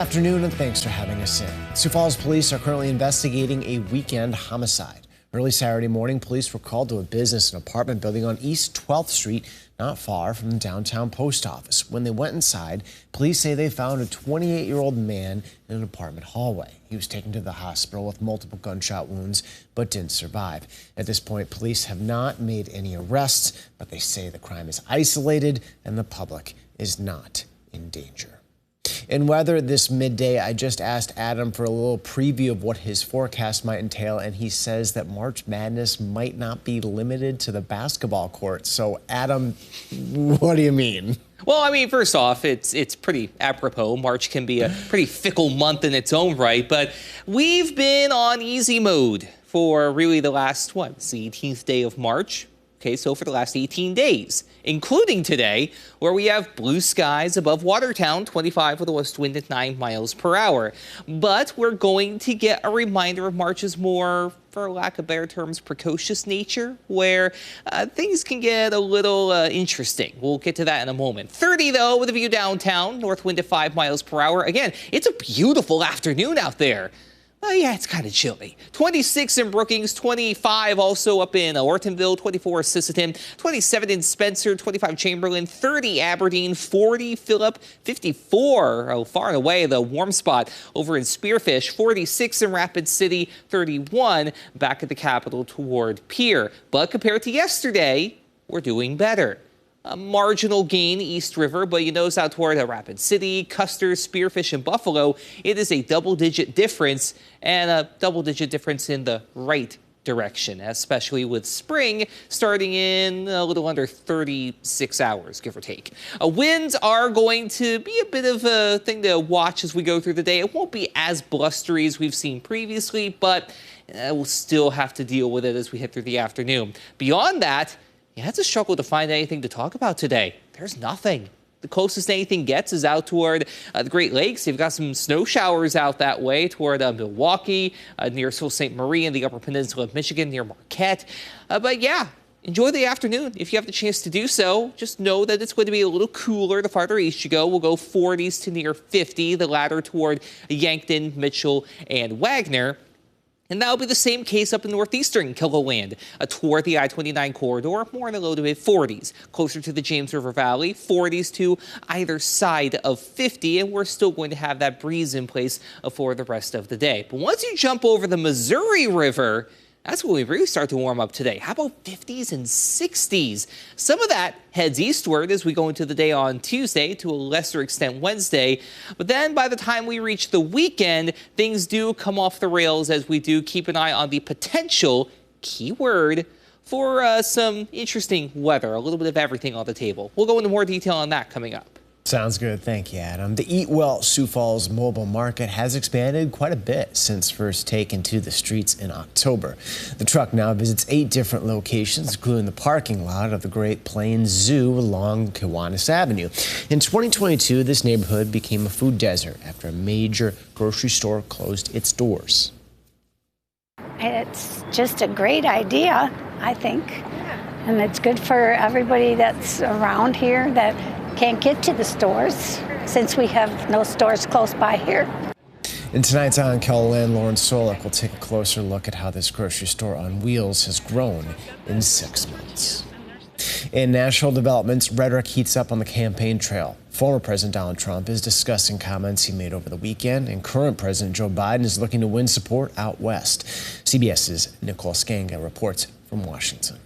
Afternoon, and thanks for having us in. Sioux Falls police are currently investigating a weekend homicide. Early Saturday morning, police were called to a business and apartment building on East 12th Street, not far from the downtown post office. When they went inside, police say they found a 28-year-old man in an apartment hallway. He was taken to the hospital with multiple gunshot wounds, but didn't survive. At this point, police have not made any arrests, but they say the crime is isolated and the public is not in danger. In weather this midday, I just asked Adam for a little preview of what his forecast might entail, and he says that March Madness might not be limited to the basketball court. So, Adam, what do you mean? Well, I mean, first off, it's pretty apropos. March can be a pretty fickle month in its own right, but we've been on easy mode for really the last, it's the 18th day of March. Okay, so for the last 18 days, including today, where we have blue skies above Watertown, 25 with a west wind at 9 miles per hour. But we're going to get a reminder of March's more, for lack of better terms, precocious nature, where things can get a little interesting. We'll get to that in a moment. 30, though, with a view downtown, north wind at 5 miles per hour. Again, it's a beautiful afternoon out there. Well, yeah, it's kind of chilly. 26 in Brookings, 25 also up in Ortonville, 24 Sisseton, 27 in Spencer, 25 Chamberlain, 30 Aberdeen, 40 Phillip, 54, far and away the warm spot over in Spearfish, 46 in Rapid City, 31 back at the Capitol toward Pier. But compared to yesterday, we're doing better. A marginal gain East River, but you notice out toward Rapid City, Custer, Spearfish, and Buffalo, it is a double-digit difference, and a double-digit difference in the right direction, especially with spring starting in a little under 36 hours, give or take. Winds are going to be a bit of a thing to watch as we go through the day. It won't be as blustery as we've seen previously, but we'll still have to deal with it as we head through the afternoon. Beyond that, you had to struggle to find anything to talk about today. There's nothing. The closest anything gets is out toward the Great Lakes. You've got some snow showers out that way toward Milwaukee, near Sault Ste. Marie in the Upper Peninsula of Michigan, near Marquette. But yeah, enjoy the afternoon if you have the chance to do so. Just know that it's going to be a little cooler the farther east you go. We'll go 40s to near 50, the latter toward Yankton, Mitchell, and Wagner. And that'll be the same case up in northeastern KILOland, toward the I-29 corridor, more in the low to mid-40s. Closer to the James River Valley, 40s to either side of 50, and we're still going to have that breeze in place for the rest of the day. But once you jump over the Missouri River, that's when we really start to warm up today. How about 50s and 60s? Some of that heads eastward as we go into the day on Tuesday, to a lesser extent Wednesday. But then by the time we reach the weekend, things do come off the rails as we do keep an eye on the potential, keyword, for some interesting weather. A little bit of everything on the table. We'll go into more detail on that coming up. Sounds good. Thank you, Adam. The Eat Well Sioux Falls mobile market has expanded quite a bit since first taken to the streets in October. The truck now visits 8 different locations, including the parking lot of the Great Plains Zoo along Kiwanis Avenue. In 2022, this neighborhood became a food desert after a major grocery store closed its doors. It's just a great idea, I think. And it's good for everybody that's around here that can't get to the stores, since we have no stores close by here. In tonight's On KILOland, Lauren Solik will take a closer look at how this grocery store on wheels has grown in 6 months. In national developments, rhetoric heats up on the campaign trail. Former President Donald Trump is discussing comments he made over the weekend, and current President Joe Biden is looking to win support out west. CBS's Nicole Skanga reports from Washington.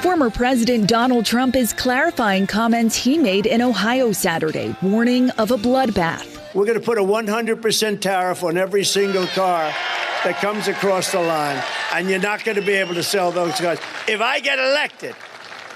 Former President Donald Trump is clarifying comments he made in Ohio Saturday, warning of a bloodbath. We're going to put a 100% tariff on every single car that comes across the line, and you're not going to be able to sell those cars if I get elected.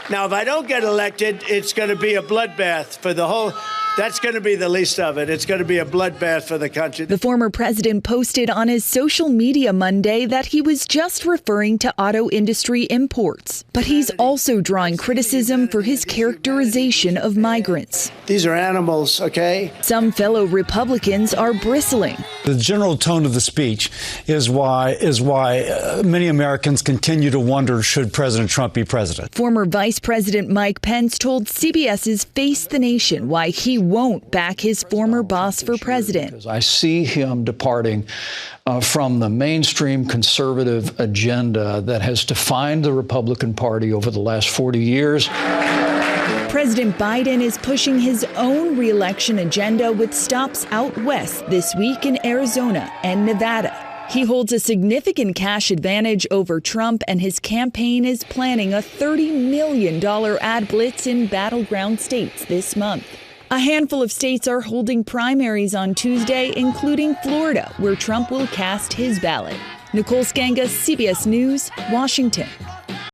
Now, if I don't get elected, it's going to be a bloodbath for the whole. That's going to be the least of it. It's going to be a bloodbath for the country. The former president posted on his social media Monday that he was just referring to auto industry imports. But he's also drawing criticism for his characterization of migrants. These are animals, okay? Some fellow Republicans are bristling. The general tone of the speech is why many Americans continue to wonder, should President Trump be president? Former Vice President Mike Pence told CBS's Face the Nation why he won't back his former boss for president. I see him departing from the mainstream conservative agenda that has defined the Republican Party over the last 40 years. President Biden is pushing his own re-election agenda with stops out west this week in Arizona and Nevada. He holds a significant cash advantage over Trump, and his campaign is planning a $30 million ad blitz in battleground states this month. A handful of states are holding primaries on Tuesday, including Florida, where Trump will cast his ballot. Nicole Skanga, CBS News, Washington.